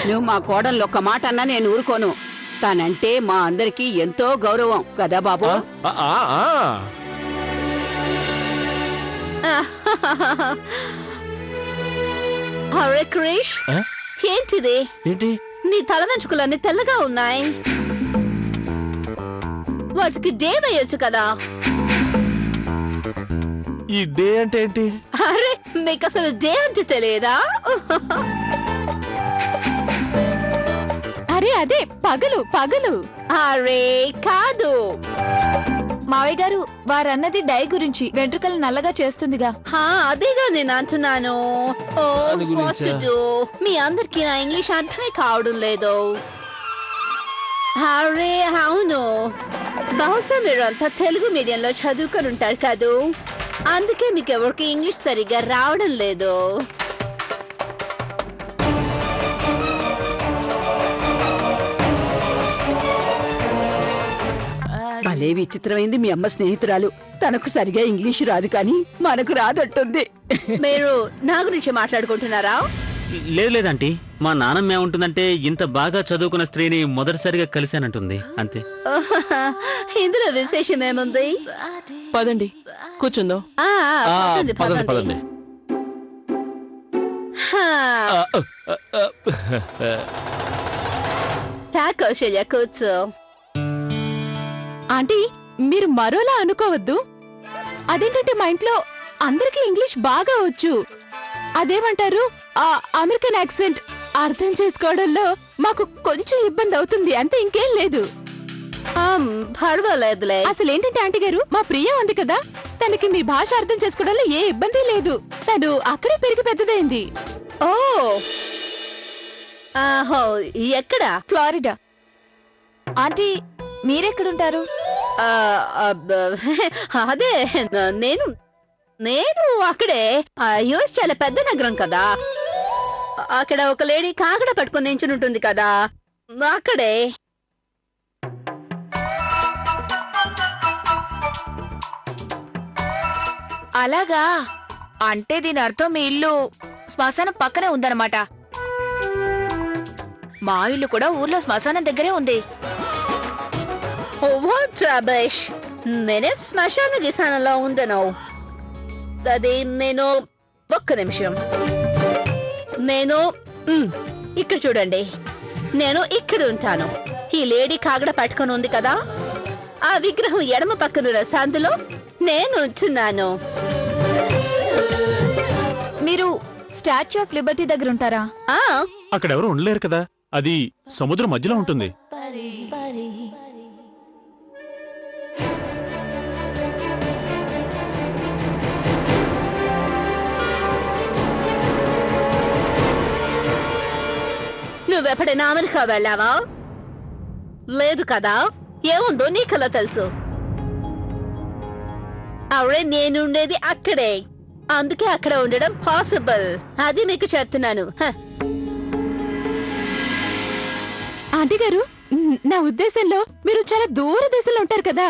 నువ్వు మా కోడళ్ళు ఒక్క మాట అన్నా నేను ఊరుకోను. తనంటే మా అందరికీ ఎంతో గౌరవం కదా బాబు. అరే క్రిష్, ఏంటిది? ఏంటి? నీ తల వెంట్రుకలన్నీ తెల్లగా ఉన్నాయి. వాటికి డే వేయొచ్చు కదా. ఈ డే అంటే ఏంటి? అరే మీకు అసలు డే అంటే తెలియదా? అరే అదే పగలు పగలు. అరే కాదు మావయ్య గారు, వారన్నది డై గురించి. వెంట్రుకలు నల్లగా చేస్తుందిగా. అదేగా నేను అంటున్నాను. What to do? మీ అందరికి నా ఇంగ్లీష్ అర్థమే కావడం లేదు. అరే అవును, బహుశా మీరంతా తెలుగు మీడియంలో చదువుకొని ఉంటారు కదూ, అందుకే మీకు ఎవరికి ఇంగ్లీష్ సరిగ్గా రావడం లేదు. భలే విచిత్రమైంది మీ అమ్మ స్నేహితురాలు. తనకు సరిగా ఇంగ్లీషు రాదు కానీ మనకు రాదంటుంది. మీరు నా గురించి మాట్లాడుకుంటున్నారా? లేదంటీ, మా నాన్నమ్మ ఏముంటుందంటే ఇంత బాగా చదువుకున్న స్త్రీని మొదటిసారిగా కలిశానంటుంది అంతే. ఇందులో విశేషం ఏముంది? పదండి కూర్చుందో. పదండి. కౌశల్య కూర్చో. ఆంటీ, మీరు మరోలా అనుకోవద్దు. అదేంటంటే మా ఇంట్లో అందరికీ ఇంగ్లీష్ బాగా వచ్చు. అదేమంటారు, ఆ అమెరికన్ యాక్సెంట్ అర్థం చేసుకోవడంలో మాకు కొంచెం ఇబ్బంది అవుతుంది అంతే, ఇంకేం లేదు. పర్వాలేదులే. అసలు ఏంటంటే ఆంటీ గారు, మా ప్రియ ఉంది కదా, తనకి మీ భాష అర్థం చేసుకోవడంలో ఏ ఇబ్బంది లేదు. తను అక్కడే పెరిగి పెద్దదైంది. ఓ ఆహో, ఎక్కడా? ఫ్లారిడా. ఆంటీ మీరెక్కడుంటారు? అదే నేను అక్కడే. యుఎస్ చాలా పెద్ద నగరం కదా, అక్కడ ఒక లేడీ కాకడ పట్టుకుని నించుని ఉంటుంది కదా, అక్కడే. అలాగా, అంటే దీని అర్థం మీ ఇల్లు శ్మశానం పక్కనే ఉందన్నమాట. మా ఇల్లు కూడా ఊర్లో శ్మశానం దగ్గరే ఉంది. నేనే శ్మశాన గిశానంలో ఉండను. అది నేను ఒక్క నిమిషం. నేను ఇక్కడ చూడండి, నేను ఇక్కడ ఉంటాను. ఈ లేడీ కాగడ పట్టుకొని ఉంది కదా, ఆ విగ్రహం ఎడమ పక్కనున్న సందులో నేను ఉంటున్నాను. మీరు స్టాచ్యూ ఆఫ్ లిబర్టీ దగ్గర ఉంటారా? అక్కడ ఎవరు ఉండలేరు కదా, అది సముద్రం మధ్యలో ఉంటుంది. నువ్వెప్పుడైనా అమెరికా వెళ్ళావా? లేదు కదా, ఏముందో నీకలా తెలుసు. అవునే, నేనుండేది అక్కడే, అందుకే అక్కడ ఉండడం పాసిబుల్. అది మీకు చెప్తున్నాను. ఆంటీ గారు, నా ఉద్దేశంలో మీరు చాలా దూర దేశంలో ఉంటారు కదా,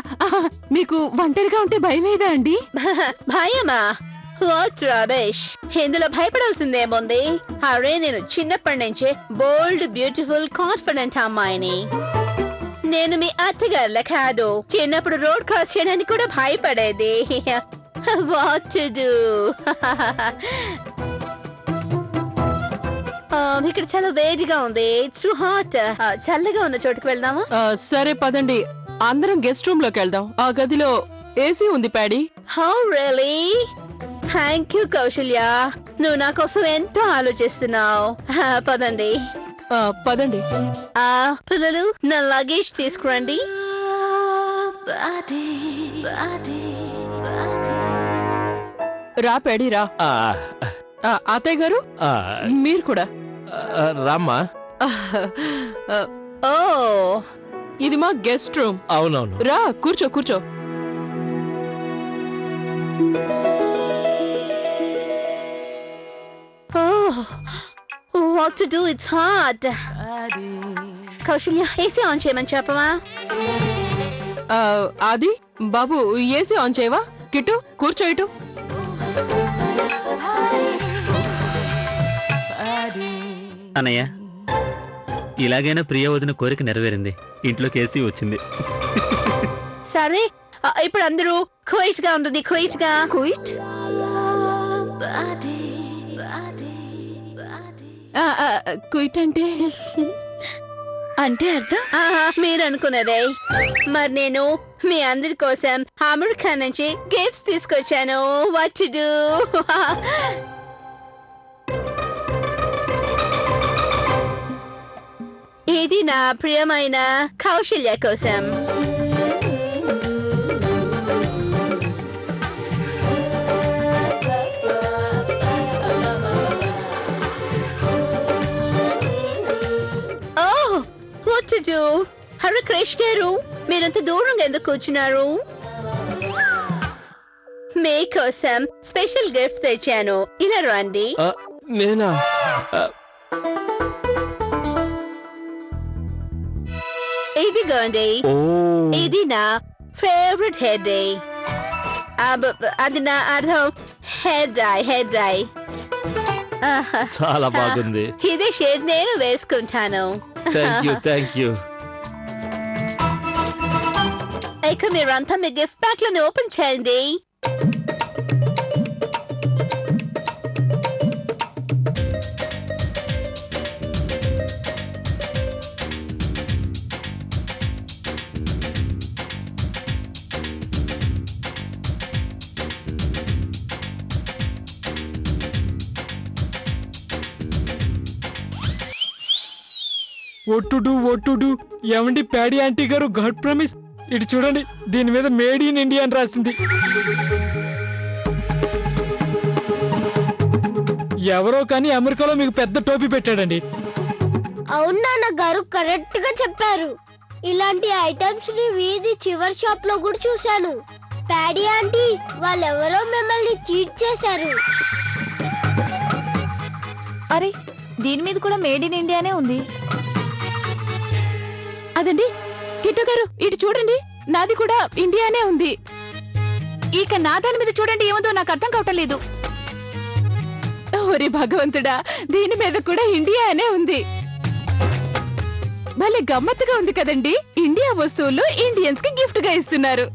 మీకు ఒంటరిగా ఉంటే భయమేదా అండి? భయమా? వాట్ రమేష్, ఇందులో భయపడాల్సిందేముంది? అరే నేను చిన్నప్పటి నుంచే బోల్డ్, బ్యూటిఫుల్, కాన్ఫిడెంట్ అమ్మాయిని. నేను మీ అత్తగారుల కాదు, చిన్నప్పుడు రోడ్ క్రాస్ చేయడానికి కూడా భయపడేది. What to do? ఇక్కడ చాలా వేడిగా ఉంది. It's too hot. చల్లగా ఉన్న చోటుకు వెళ్దామా? సరే పదండి, అందరం గెస్ట్ రూమ్ లోకి వెళ్దాం. ఆ గదిలో ఏసీ ఉంది paddy. How really? Thank you Kausalya, నువ్వు నా కోసం ఎంతో ఆలోచిస్తున్నావు. పదండి. పదండి. పిల్లలు, నా లగేజ్ తీసుకురండి. రా ప్యాడీ రా. అత్తయ్య గారు మీరు కూడా రామ్మా. ఓ, ఇది మా గెస్ట్ రూమ్. అవునవును, రా కూర్చో కూర్చో. what to do? It's hot. Kausalya, AC on చేయమని చెప్పవా? అది బాబు, ఏసీ ఆన్ చేయవా? కిట్టు కూర్చో ఇటు. అన్నయ్య, ఇలాగైనా ప్రియ వదిన కోరిక నెరవేరింది. ఇంట్లోకి ఏసీ వచ్చింది. సరే ఇప్పుడు అందరూ క్వైట్ గా ఉంటుంది. క్వైట్ గా. క్విట్ క్విట్ అంటే అంటే అర్థం మీరు అనుకున్నదే. మరి నేను మీ అందరి కోసం అమెరికా నుంచి గిఫ్ట్స్ తీసుకొచ్చాను. What to do? ఇది నా ప్రియమైన కౌశల్య కోసం. What to do? Hari Krish గారు, మీరంత దూరంగా ఎందుకు కూర్చున్నారు? మీకోసం స్పెషల్ గిఫ్ట్ తెచ్చాను. ఇలా రండి. నేనా? ఇదిగోండి. ఇది నా ఫేవరెట్ హెయిర్ డే. అది నా అర్థం హెయిర్ డై. హెయిర్ డై చాలా బాగుంది. ఇదే షేడ్ నేను వేసుకుంటాను. Thank you. ఇక మీరంతా మీ గిఫ్ట్ ప్యాక్ లను ఓపెన్ చేయండి. ఒట్టుడు ఏమండి ప్యాడీ ఆంటీ గారు, గాడ్ ప్రామిస్. ఇటు చూడండి, దీని మీద మేడ్ ఇన్ ఇండియా అని రాసింది. ఎవరో కానీ అమెరికాలో మీకు పెద్ద టోపీ పెట్టాడండి. అవును నాన్నగారు, కరెక్ట్ గా చెప్పారు. ఇలాంటి ఐటమ్స్ ని వీధి చివరి షాప్ లో కూడా చూశాను. ప్యాడీ ఆంటీ వాళ్ళెవరో మిమ్మల్ని చీట్ చేశారు. అరే, దీని మీద కూడా మేడ్ ఇన్ ఇండియానే ఉంది. అదండి కిట్టు గారు, ఇటు చూడండి, నాది కూడా ఇండియానే ఉంది. ఇక నా దాని మీద చూడండి, ఏముందో నాకు అర్థం కావటం లేదు. ఓరి భగవంతుడా, దీని మీద కూడా ఇండియానే ఉంది. భలే గమ్మత్తుగా ఉంది కదండి. ఇండియా వస్తువులు ఇండియన్స్ కి గిఫ్ట్ గా ఇస్తున్నారు.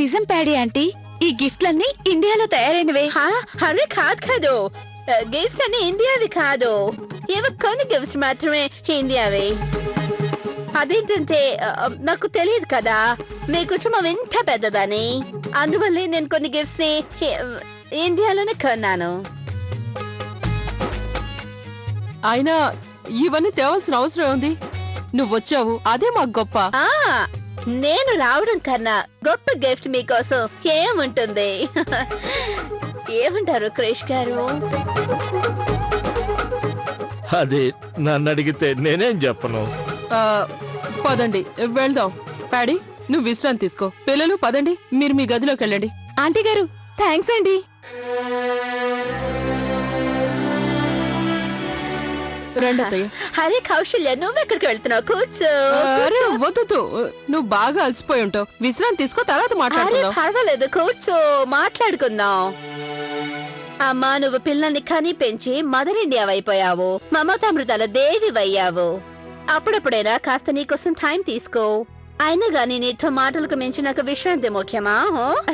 నిజం ప్యాడీ ఆంటీ, ఈ గిఫ్ట్లన్నీ ఇండియాలో తయారైనవే. హరి కాదు. గిఫ్ట్స్ అన్ని ఇండియావి కాదు. ఏవో కొన్ని గిఫ్ట్స్ మాత్రమే ఇండియావి. అదేంటంటే నాకు తెలియదు కదా మీ కుటుంబం ఇంత పెద్దదని. అందువల్లే నేను కొన్ని గిఫ్ట్స్ ని ఇండియాలోనే కొన్నాను. అయినా ఇవన్నీ తేవాల్సిన అవసరం ఉంది. నువ్వు వచ్చావు, అదే మాకు గొప్ప. నేను రావడం కన్నా గొప్ప గిఫ్ట్ మీకోసం ఏముంటుంది? ఏమంటారు క్రిష్ గారు? అది నన్ను అడిగితే నేనేం చెప్పను. పదండి వెళ్దాం. ప్యాడీ, నువ్వు విశ్రాంతి తీసుకో. పిల్లలు పదండి, మీరు మీ గదిలోకి వెళ్ళండి. ఆంటీ గారు, థ్యాంక్స్ అండి. రెండత్తయ్య. హరే కౌశల్య, నువ్వు ఎక్కడికి వెళ్తున్నావు? కూర్చో. వద్దు, నువ్వు బాగా అలసిపోయి ఉంటావు. విశ్రాంతి తీసుకో, తర్వాత మాట్లాడుకుందాం. పర్వాలేదు, కూర్చో, మాట్లాడుకుందాం. అమ్మా, నువ్వు పిల్లల్ని కని పెంచి మదర్ ఇండియా అయిపోయావు. మమతామృతాల దేవి అయ్యావు. అప్పుడప్పుడైనా కాస్త నీకోసం టైం తీసుకో. అయినా గానీ నీతో మాటలకు మించి నాకు విశ్రాంతి ముఖ్యమా?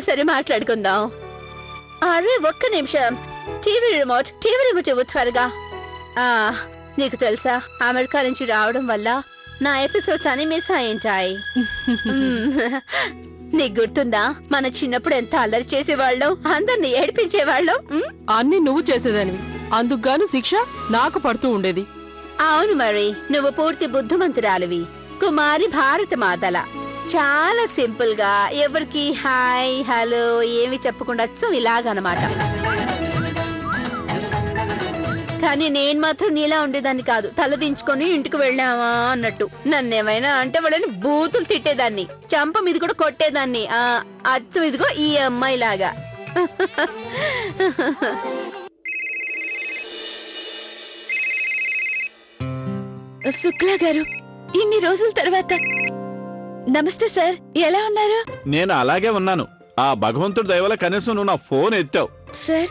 సరే, మాట్లాడుకుందాం. అరే ఒక్క నిమిషం. టీవీ రిమోట్ ఇవ్వు త్వరగా. నీకు తెలుసా, అమెరికా నుంచి రావడం వల్ల నా ఎపిసోడ్స్ అన్ని మిస్ అయింటాయి. నీకు గుర్తుందా, మన చిన్నప్పుడు ఎంత అల్లరి చేసేవాళ్ళం, అందరిని ఏడిపించేవాళ్ళం. అన్ని నువ్వు చేసేదానివి, అందుకుగాను శిక్ష నాకు పడుతూ ఉండేది. అవును, మరి నువ్వు పూర్తి బుద్ధిమంతురాలివి. కుమారి భారత మాతల చాలా సింపుల్ గా ఎవరికి హాయ్ హలో ఏమి చెప్పకుండా ఇలాగనమాట. కానీ నేను మాత్రం నీలా ఉండేదాన్ని కాదు. తలదించుకొని ఇంటికి వెళ్ళావా అన్నట్టు. నన్నేమైనా అంటే వాళ్ళని బూతులు తిట్టేదాన్ని, చంప మీద కూడా కొట్టేదాన్ని. అచ్చం ఇదిగో ఈ అమ్మాయి లాగా. శుక్లా గారు, ఇన్ని రోజుల తర్వాత. నమస్తే సార్, ఎలా ఉన్నారు? నేను అలాగే ఉన్నాను. ఆ భగవంతుడి దయవల్ల కనీసం నువ్వు నా ఫోన్ ఎత్తావు. సార్,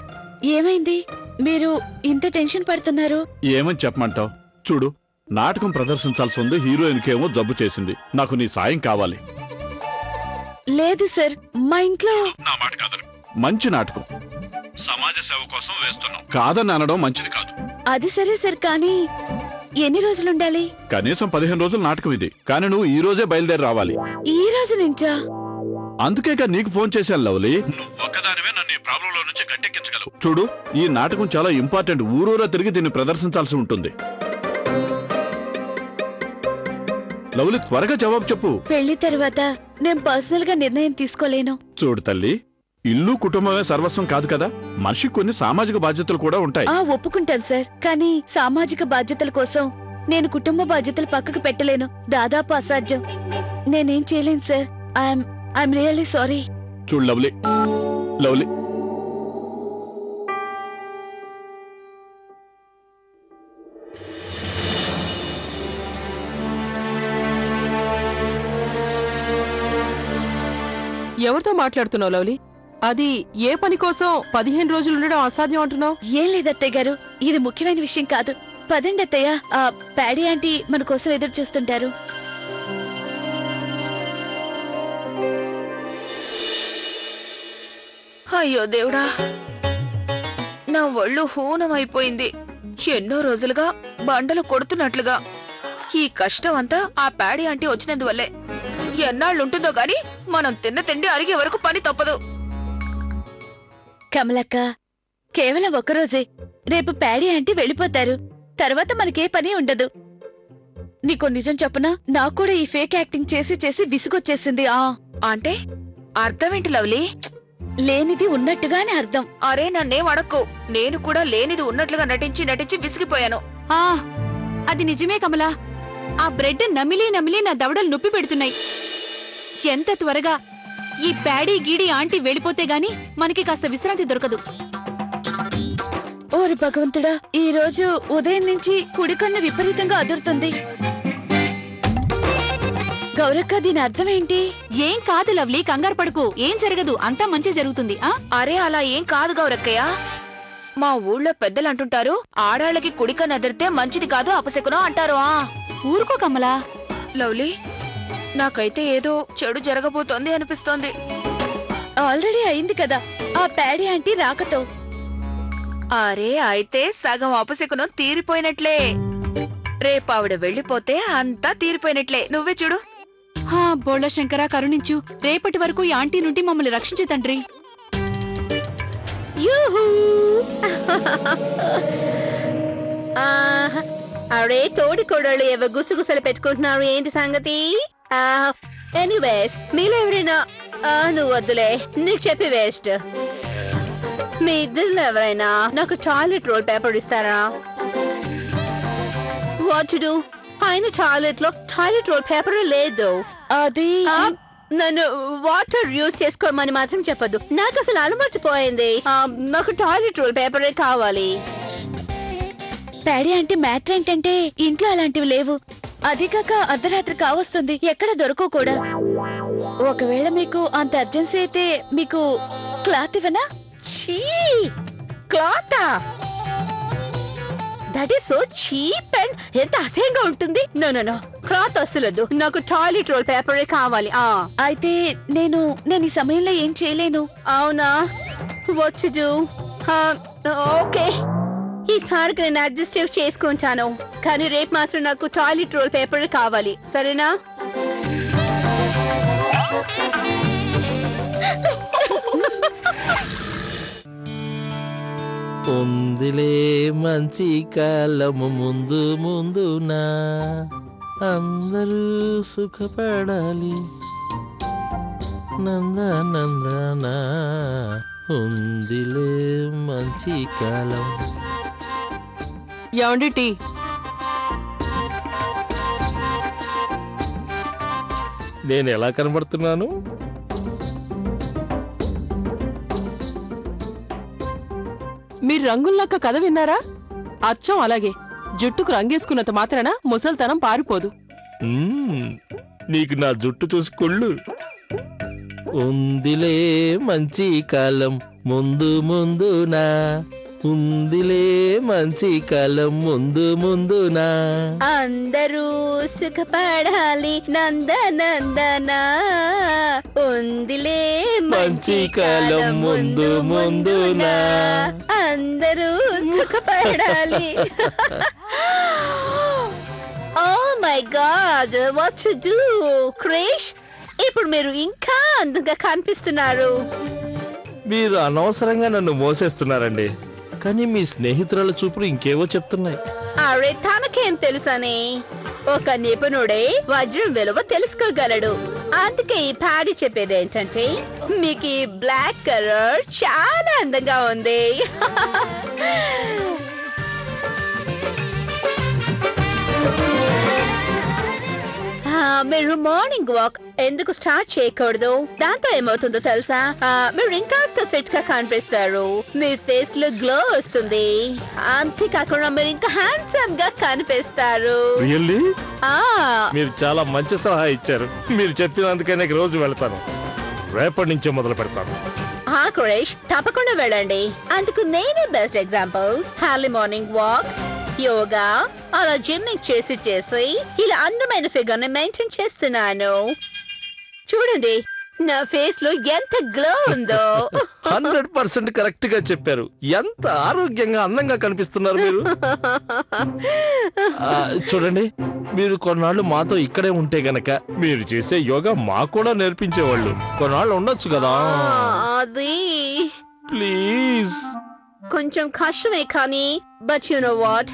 ఏమైంది? మీరు ఇంత టెన్షన్ పడుతున్నారు? ఏమని చెప్పమంటావు? చూడు, నాటకం ప్రదర్శించాల్సి ఉంది, హీరోయిన్కేమో జబ్బు చేసింది. నాకు నీ సాయం కావాలి. లేదు సార్, మా ఇంట్లో నా మాట కాదని. మంచి నాటకం సమాజ సేవ కోసం వేస్తున్నాం. కాదని అనడం మంచిది కాదు. అది సరే సార్, కానీ ఎన్ని రోజులుండాలి? కనీసం 15 రోజుల నాటకం ఇది. కానీ నువ్వు ఈ రోజే బయలుదేరి రావాలి. ఈ రోజు నుంచా? అందుకే నీకు ఫోన్ చేశాను లవ్లీ. నువ్వు ఒక్కదానివే నన్ను ఈ ప్రాబ్లంలో నుంచి గట్టెక్కించగలవు. చూడు, ఈ నాటకం చాలా ఇంపార్టెంట్. ఊరూరా తిరిగి దీన్ని ప్రదర్శించాల్సి ఉంటుంది. లవ్లీ, త్వరగా జవాబు చెప్పు. పెళ్లి తర్వాత నేను పర్సనల్ గా నిర్ణయం తీసుకోలేను. చూడు తల్లి, ఇల్లు కుటుంబమే సర్వస్వం కాదు కదా. మనిషికి కొన్ని సామాజిక బాధ్యతలు కూడా ఉంటాయి. ఒప్పుకుంటాను సార్, కానీ సామాజిక బాధ్యతల కోసం నేను కుటుంబ బాధ్యతలు పక్కకు పెట్టలేను. దాదాపు అసాధ్యం. నేనేం చేయలేను సార్. I'm really sorry. చూడు లవ్లీ, లవ్లీ, ఎవరితో మాట్లాడుతున్నావు లవ్లీ? అది ఏ పని కోసం 15 రోజులు ఉండడం అసాధ్యం అంటున్నావు? ఏం లేదత్తయ్య గారు, ఇది ముఖ్యమైన విషయం కాదు. పదండి అత్తయ్య, ప్యాడీ ఆంటీ మన కోసం ఎదురు చూస్తుంటారు. అయ్యో దేవుడా, నా ఒళ్ళు హూనమైపోయింది. ఎన్నో రోజులుగా బండలు కొడుతున్నట్లుగా. ఈ కష్టం అంతా ఆ ప్యాడీ ఆంటీ వచ్చినందువల్లే. ఎన్నాళ్ళుంటుందో గాని మనం తిన్న తిండి అరిగే వరకు పని తప్పదు. కమలక్క, కేవలం ఒక్కరోజే. రేపు ప్యాడీ ఆంటీ వెళ్ళిపోతారు. తర్వాత మనకే పని ఉండదు. నీకో నిజం చెప్పనా, నాకు కూడా ఈ ఫేక్ యాక్టింగ్ చేసి చేసి విసుగొచ్చేసింది. అంటే అర్థమేంటి లవ్లీ? లేనిది ఉన్నట్టుగానే అర్థం. అరే నన్నేం అడక్కు. నేను కూడా లేనిది ఉన్నట్లుగా నటించి నటించి విసిగిపోయాను. అది నిజమే కమలా. ఆ బ్రెడ్ నమిలి నమిలి నా దవడలు నొప్పి పెడుతున్నాయి. ఎంత త్వరగా ఈ ప్యాడీ గీడి ఆంటీ వెళ్ళిపోతే గాని మనకి కాస్త విశ్రాంతి దొరకదు. ఓరి భగవంతుడా, ఈ రోజు ఉదయం నుంచి కుడికన్ను విపరీతంగా అదురుతుంది. గౌరక్క, దీని అర్థమేంటి? ఏం కాదు లవ్లీ, కంగారు పడుకు. ఏం జరగదు, అంతా మంచి జరుగుతుంది. అరే అలా ఏం కాదు గౌరక్కయ్య. మా ఊళ్ళో పెద్దలు అంటుంటారు, ఆడాళ్ళకి కుడికన్ను అదిరితే మంచిది కాదు, అపశకునం అంటారు. ఊరుకో కమలా. లవ్లీ, నాకైతే ఏదో చెడు జరగబోతోంది అనిపిస్తోంది. ఆల్రెడీ అయింది కదా ఆ ప్యాడీ ఆంటీ రాకతో. అరే అయితే సగం అపశకునం తీరిపోయినట్లే. రేపావిడ వెళ్ళిపోతే అంతా తీరిపోయినట్లే. నువ్వే చూడు. బోళ్ళ శంకర, కరుణించు. రేపటి వరకు ఈ ఆంటీ నుండి మమ్మల్ని రక్షించు తండ్రి. అరే తోడి కోడళ్ళు ఏవో గుసగుసలు పెట్టుకుంటున్నారు, ఏంటి సంగతి? ఎనీవేస్, మీలో ఎవరైనా నువ్వు వద్దులే, నీకు చెప్పి వేస్ట్. మీ ఇద్దరిలో ఎవరైనా నాకు టాయిలెట్ రోల్ పేపర్ ఇస్తారా? What to do? ఆయన టాయిలెట్ లో టాయిలెట్ రోల్ పేపర్ లేదు. అది నన్ను వాటర్ యూజ్ చేసుకోమని మాత్రం చెప్పదు. నాకు అసలు అలమర్చిపోయింది. నాకు టాయిలెట్ రోల్ పేపరే కావాలి. ప్యాడీ ఆంటీ మ్యాటర్ ఏంటంటే ఇంట్లో అలాంటివి లేవు. అది కాక అర్ధరాత్రి కావస్తుంది, ఎక్కడ దొరకవు కూడా. ఒకవేళ మీకు అంత అర్జెన్సీ అయితే మీకు క్లాత్ ఇవ్వనా? చీ, క్లాతా? That is so cheap and ఎంత అసహ్యంగా ఉంటుంది. నో నో నో, క్లాత్ అసలు నాకు టాయిలెట్ రోల్ పేపరే కావాలి. అయితే నేను ఈ సమయంలో ఏం చేయలేను. అవునా? వచ్చుదు. ఓకే, ఈసారికి నేను అడ్జస్ట్ చేసుకుంటాను. కానీ రేపు మాత్రం నాకు టాయిలెట్ రోల్ పేపర్ కావాలి, సరేనా? ఉందిలే మంచి కాలము ముందు ముందునా, అందరూ సుఖపడాలి నందనందనా. ఉందిలే మంచి కాలం. ఏమండి టీ? నేను ఎలా కనబడుతున్నాను? మీరు రంగుల్లాక్క కథ విన్నారా? అచ్చం అలాగే. జుట్టుకు రంగేసుకున్నంత మాత్రాన ముసల్తనం పారిపోదు. నీకు నా జుట్టు చూసుకొళ్ళు. ఉందిలే మంచి కాలం ముందు ముందునా, ఉందిలే మంచి కాలం ముందు ముందునా. అందరూ సుఖపడాలి నందనందన ఉందిలే మంచి కాలం ముందు ముందునా అందరూ సుఖపడాలి. Oh my God what to do Krish, ఇప్పుడు మీరు ఇంకా అందంగా కనిపిస్తున్నారు. మీరు అనవసరంగా నన్ను మోసేస్తున్నారండి, కానీ మీ స్నేహితురాల చూపులు ఇంకేవో చెప్తున్నాయి. అరే తనకేం తెలుసని, ఒక నిపుణుడే వజ్రం విలువ తెలుసుకోగలడు. అందుకే ఈ ప్యాడీ చెప్పేది ఏంటంటే మీకు ఈ బ్లాక్ కలర్ చాలా అందంగా ఉంది. మీరు మార్నింగ్ వాక్ ఎందుకు స్టార్ట్ చేయకూడదు? దాంతో ఏమవుతుందో తెలుసా? మీరు ఇంకాస్త ఫిట్ గా కనిపిస్తారు, మీ ఫేస్ లో గ్లో వస్తుంది, అంతేకాకుండా మీరు ఇంకా హ్యాండ్సమ్ గా కనిపిస్తారు. మీరు చాలా మంచి సలహా ఇచ్చారు. మీరు చెప్పినందుకనే రోజు వెళ్తాను. రేపటి నుంచే మొదలు పెడతాను. క్రిష్ తప్పకుండా వెళ్ళండి. అందుకు నేనే best example. Early morning walk, yoga, అలా జిమ్మింగ్ చేసి ఇలా అందమైన ఫిగర్ ని మెయింటైన్ చేస్తున్నాను. చూడండి నా ఫేస్ లో ఎంత గ్లో ఉందో. 100% కరెక్ట్ గా చెప్పారు. ఎంత ఆరోగ్యంగా అందంగా కనిపిస్తున్నారు మీరు. చూడండి, మీరు కొన్నాళ్ళు మాతో ఇక్కడే ఉంటే గనక మీరు చేసే యోగా మాకు కూడా నేర్పించేవాళ్ళు. కొన్నాళ్ళు ఉండొచ్చు కదా. అది ప్లీజ్ కొంచెం కష్టమే కానీ, బట్ యు నో వాట్,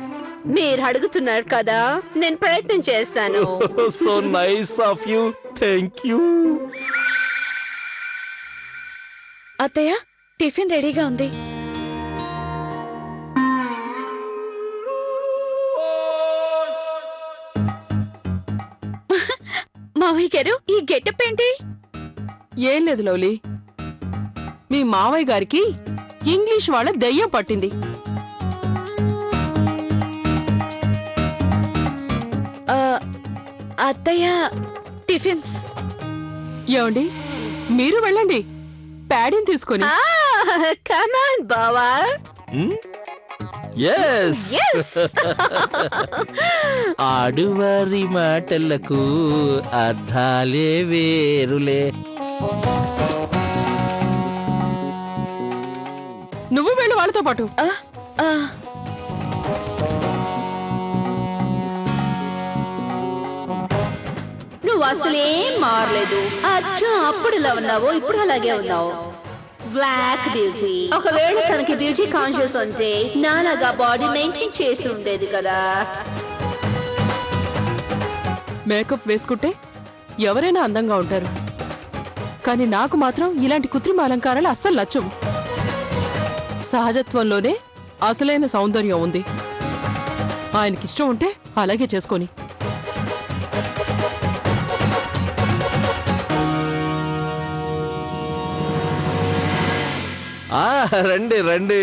మీరు అడుగుతున్నారు కదా, నేను ప్రయత్నం చేస్తాను. So nice of you. Thank you. అత్తయ్య, టిఫిన్ రెడీగా ఉంది. మావయ్య గారు, ఈ గెటప్ ఏంటి? ఏం లేదు లవ్లీ, మీ మావయ్య గారికి ఇంగ్లీష్ వాళ్ళ దయ్యం పట్టింది. అత్తయ్య, టిఫిన్స్. ఏమండి, మీరు వెళ్ళండి ప్యాడీని తీసుకొని. కమ్ ఆన్ బావా. ఆడువారి మాటలకు అర్థాలే వేరులే. నువ్వు వెళ్ళు వాళ్ళతో పాటు. నువ్వు అసలేం మారలేదు. అచ్చా అప్పుడు ఇలా ఉన్నావో ఇప్పుడు అలాగే ఉన్నావు. Black beauty. ఒకవేళ తనకి బ్యూటీ కాన్షియస్ ఉంటే నాలాగా బాడీ మెయింటైన్ చేసి ఉండేది కదా. మేకప్ వేసుకుంటే ఎవరైనా అందంగా ఉంటారు, కానీ నాకు మాత్రం ఇలాంటి కృత్రిమ అలంకారాలు అస్సలు నచ్చవు. సహజత్వంలోనే అసలైన సౌందర్యం ఉంది. ఆయనకిష్టం ఉంటే అలాగే చేసుకొని. రండి రండి.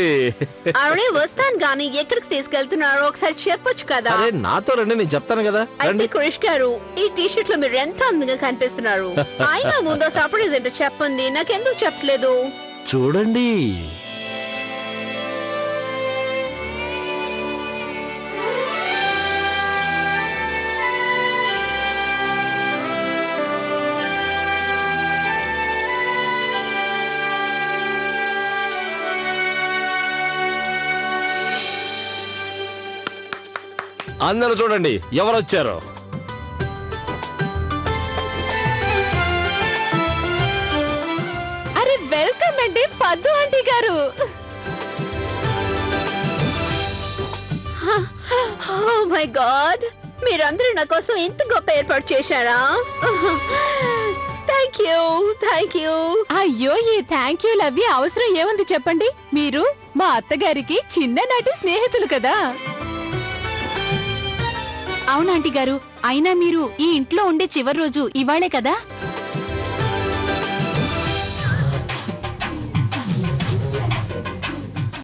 అరే వస్తాను గానీ ఎక్కడికి తీసుకెళ్తున్నారో ఒకసారి చెప్పొచ్చు కదా. అరే నాతో రండి, నేను చెప్తాను కదా. అయితే క్రిష్ గారు, ఈ టీషర్ట్ లో మీరు ఎంత అందంగా కనిపిస్తున్నారు. అయినా ముందు సర్ప్రైజ్ ఏంటో చెప్పండి, నాకెందుకు చెప్పలేదు? చూడండి. అందరూ చూడండి ఎవరొచ్చారో. అరే వెల్కమ్ అండి పద్దు ఆంటీ గారు. ఓ మై గాడ్, మీరందరూ నా కోసం ఇంత గొప్ప ఏర్పాటు చేశారా? Thank you, thank you. అయ్యో, ఈ థ్యాంక్ యూ లవ్ యూ అవసరం ఏముంది చెప్పండి. మీరు మా అత్తగారికి చిన్ననాటి స్నేహితులు కదా. అవునాంటీ గారు, అయినా మీరు ఈ ఇంట్లో ఉండే చివరి రోజు ఇవాళే కదా?